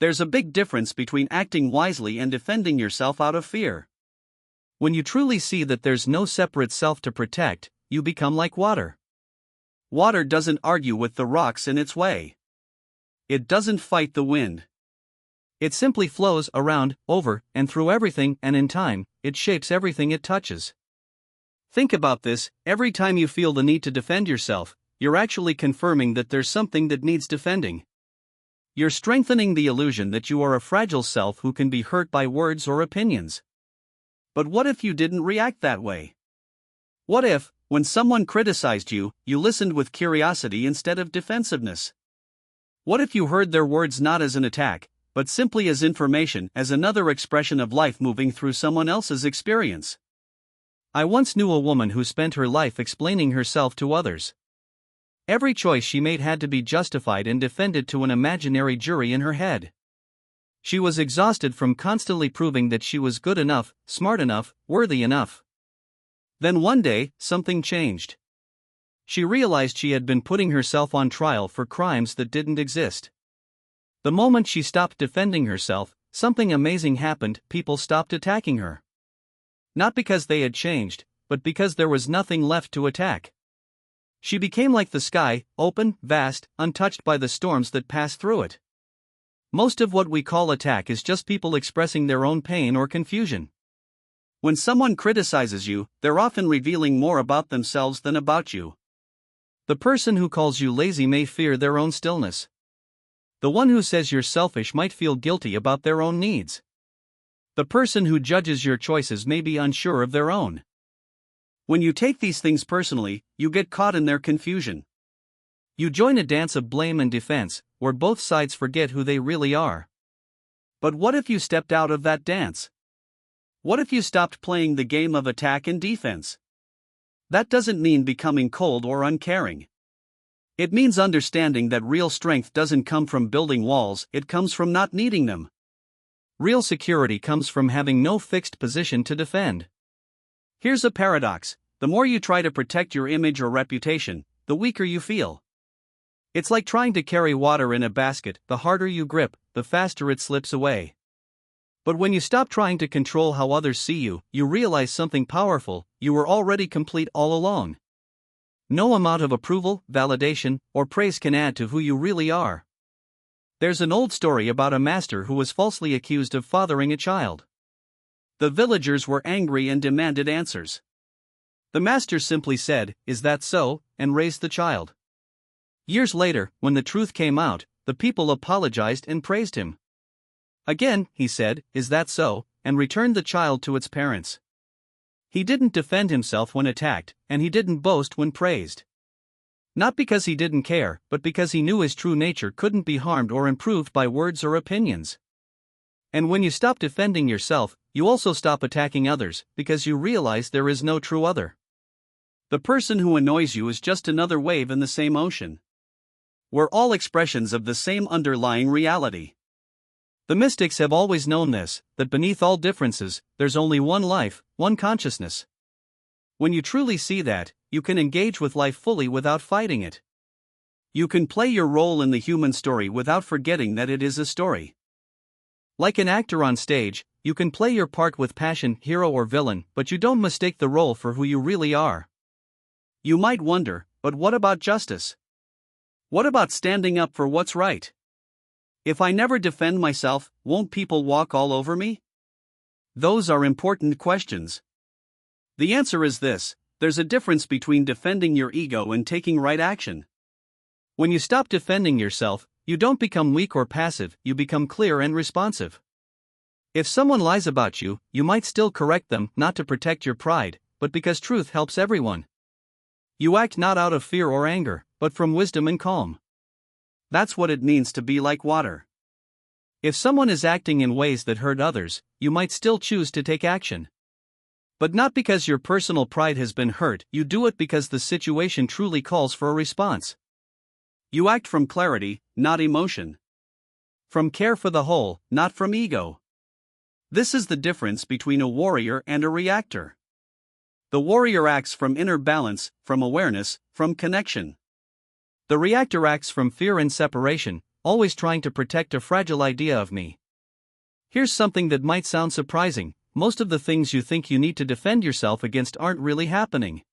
There's a big difference between acting wisely and defending yourself out of fear. When you truly see that there's no separate self to protect, you become like water. Water doesn't argue with the rocks in its way. It doesn't fight the wind. It simply flows around, over, and through everything, and in time, it shapes everything it touches. Think about this: every time you feel the need to defend yourself, you're actually confirming that there's something that needs defending. You're strengthening the illusion that you are a fragile self who can be hurt by words or opinions. But what if you didn't react that way? What if, when someone criticized you, you listened with curiosity instead of defensiveness? What if you heard their words not as an attack, but simply as information, as another expression of life moving through someone else's experience? I once knew a woman who spent her life explaining herself to others. Every choice she made had to be justified and defended to an imaginary jury in her head. She was exhausted from constantly proving that she was good enough, smart enough, worthy enough. Then one day, something changed. She realized she had been putting herself on trial for crimes that didn't exist. The moment she stopped defending herself, something amazing happened: people stopped attacking her. Not because they had changed, but because there was nothing left to attack. She became like the sky, open, vast, untouched by the storms that pass through it. Most of what we call attack is just people expressing their own pain or confusion. When someone criticizes you, they're often revealing more about themselves than about you. The person who calls you lazy may fear their own stillness. The one who says you're selfish might feel guilty about their own needs. The person who judges your choices may be unsure of their own. When you take these things personally, you get caught in their confusion. You join a dance of blame and defense, where both sides forget who they really are. But what if you stepped out of that dance? What if you stopped playing the game of attack and defense? That doesn't mean becoming cold or uncaring. It means understanding that real strength doesn't come from building walls, it comes from not needing them. Real security comes from having no fixed position to defend. Here's a paradox: the more you try to protect your image or reputation, the weaker you feel. It's like trying to carry water in a basket: the harder you grip, the faster it slips away. But when you stop trying to control how others see you, you realize something powerful: you were already complete all along. No amount of approval, validation, or praise can add to who you really are. There's an old story about a master who was falsely accused of fathering a child. The villagers were angry and demanded answers. The master simply said, "Is that so?" and raised the child. Years later, when the truth came out, the people apologized and praised him. Again, he said, "Is that so?" and returned the child to its parents. He didn't defend himself when attacked, and he didn't boast when praised. Not because he didn't care, but because he knew his true nature couldn't be harmed or improved by words or opinions. And when you stop defending yourself, you also stop attacking others, because you realize there is no true other. The person who annoys you is just another wave in the same ocean. We're all expressions of the same underlying reality. The mystics have always known this, that beneath all differences, there's only one life, one consciousness. When you truly see that, you can engage with life fully without fighting it. You can play your role in the human story without forgetting that it is a story. Like an actor on stage, you can play your part with passion, hero or villain, but you don't mistake the role for who you really are. You might wonder, but what about justice? What about standing up for what's right? If I never defend myself, won't people walk all over me? Those are important questions. The answer is this: there's a difference between defending your ego and taking right action. When you stop defending yourself, you don't become weak or passive, you become clear and responsive. If someone lies about you, you might still correct them, not to protect your pride, but because truth helps everyone. You act not out of fear or anger, but from wisdom and calm. That's what it means to be like water. If someone is acting in ways that hurt others, you might still choose to take action. But not because your personal pride has been hurt, you do it because the situation truly calls for a response. You act from clarity, not emotion. From care for the whole, not from ego. This is the difference between a warrior and a reactor. The warrior acts from inner balance, from awareness, from connection. The reactor acts from fear and separation, always trying to protect a fragile idea of me. Here's something that might sound surprising: most of the things you think you need to defend yourself against aren't really happening.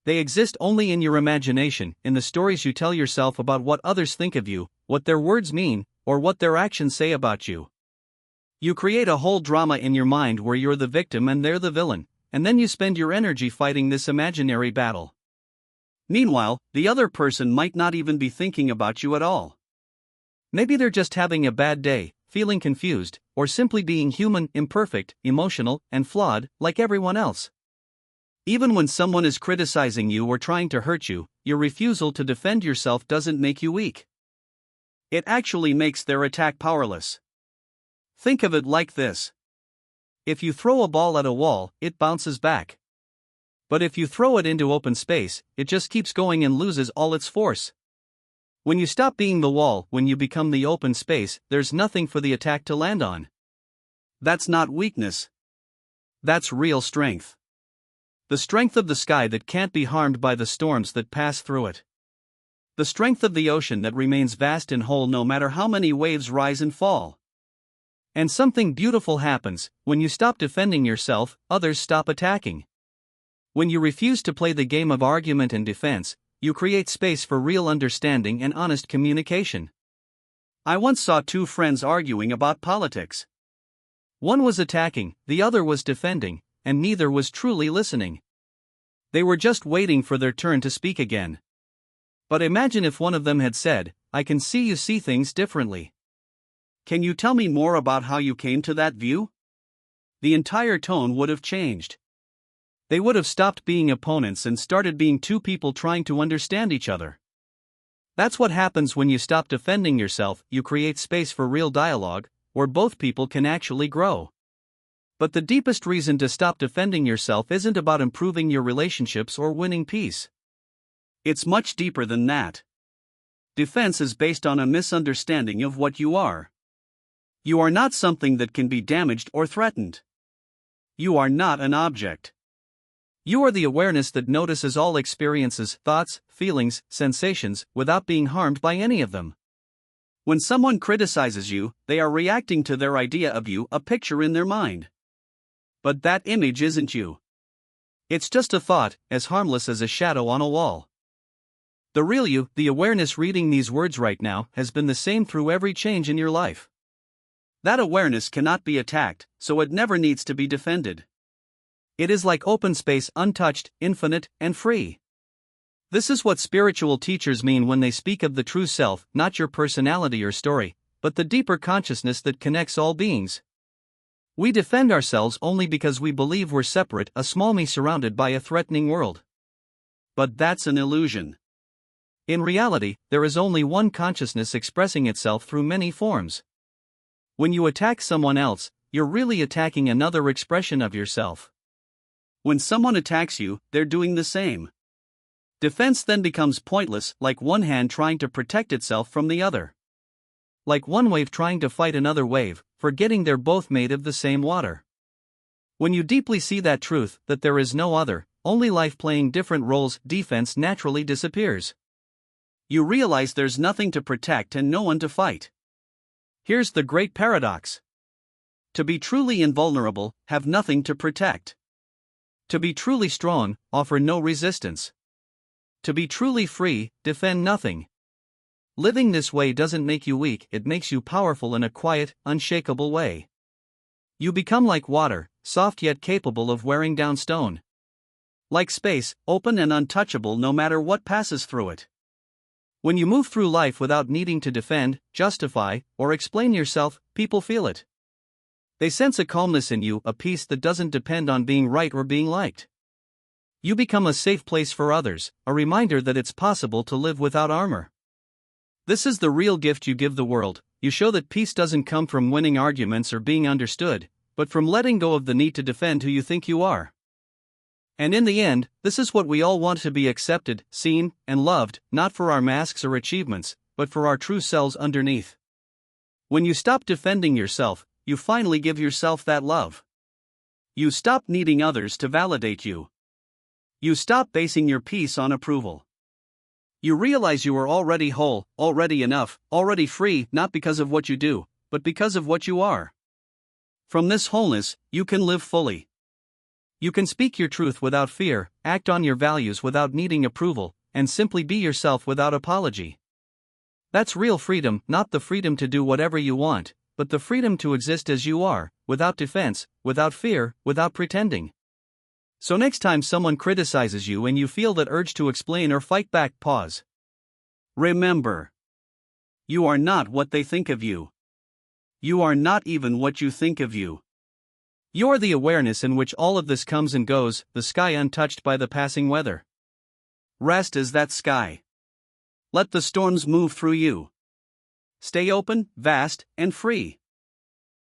They exist only in your imagination, in the stories you tell yourself about what others think of you, what their words mean, or what their actions say about you. You create a whole drama in your mind where you're the victim and they're the villain, and then you spend your energy fighting this imaginary battle. Meanwhile, the other person might not even be thinking about you at all. Maybe they're just having a bad day, feeling confused, or simply being human, imperfect, emotional, and flawed, like everyone else. Even when someone is criticizing you or trying to hurt you, your refusal to defend yourself doesn't make you weak. It actually makes their attack powerless. Think of it like this. If you throw a ball at a wall, it bounces back. But if you throw it into open space, it just keeps going and loses all its force. When you stop being the wall, when you become the open space, there's nothing for the attack to land on. That's not weakness. That's real strength. The strength of the sky that can't be harmed by the storms that pass through it. The strength of the ocean that remains vast and whole no matter how many waves rise and fall. And something beautiful happens: when you stop defending yourself, others stop attacking. When you refuse to play the game of argument and defense, you create space for real understanding and honest communication. I once saw two friends arguing about politics. One was attacking, the other was defending, and neither was truly listening. They were just waiting for their turn to speak again. But imagine if one of them had said, "I can see you see things differently. Can you tell me more about how you came to that view?" The entire tone would have changed. They would have stopped being opponents and started being two people trying to understand each other. That's what happens when you stop defending yourself. You create space for real dialogue, where both people can actually grow. But the deepest reason to stop defending yourself isn't about improving your relationships or winning peace. It's much deeper than that. Defense is based on a misunderstanding of what you are. You are not something that can be damaged or threatened. You are not an object. You are the awareness that notices all experiences, thoughts, feelings, sensations, without being harmed by any of them. When someone criticizes you, they are reacting to their idea of you, a picture in their mind. But that image isn't you. It's just a thought, as harmless as a shadow on a wall. The real you, the awareness reading these words right now, has been the same through every change in your life. That awareness cannot be attacked, so it never needs to be defended. It is like open space, untouched, infinite, and free. This is what spiritual teachers mean when they speak of the true self, not your personality or story, but the deeper consciousness that connects all beings. We defend ourselves only because we believe we're separate, a small me surrounded by a threatening world. But that's an illusion. In reality, there is only one consciousness expressing itself through many forms. When you attack someone else, you're really attacking another expression of yourself. When someone attacks you, they're doing the same. Defense then becomes pointless, like one hand trying to protect itself from the other. Like one wave trying to fight another wave, forgetting they're both made of the same water. When you deeply see that truth, that there is no other, only life playing different roles, defense naturally disappears. You realize there's nothing to protect and no one to fight. Here's the great paradox. To be truly invulnerable, have nothing to protect. To be truly strong, offer no resistance. To be truly free, defend nothing. Living this way doesn't make you weak, it makes you powerful in a quiet, unshakable way. You become like water, soft yet capable of wearing down stone. Like space, open and untouchable no matter what passes through it. When you move through life without needing to defend, justify, or explain yourself, people feel it. They sense a calmness in you, a peace that doesn't depend on being right or being liked. You become a safe place for others, a reminder that it's possible to live without armor. This is the real gift you give the world. You show that peace doesn't come from winning arguments or being understood, but from letting go of the need to defend who you think you are. And in the end, this is what we all want: to be accepted, seen, and loved, not for our masks or achievements, but for our true selves underneath. When you stop defending yourself, you finally give yourself that love. You stop needing others to validate you. You stop basing your peace on approval. You realize you are already whole, already enough, already free, not because of what you do, but because of what you are. From this wholeness, you can live fully. You can speak your truth without fear, act on your values without needing approval, and simply be yourself without apology. That's real freedom, not the freedom to do whatever you want, but the freedom to exist as you are, without defense, without fear, without pretending. So next time someone criticizes you and you feel that urge to explain or fight back, pause. Remember, you are not what they think of you. You are not even what you think of you. You're the awareness in which all of this comes and goes, the sky untouched by the passing weather. Rest as that sky. Let the storms move through you. Stay open, vast, and free.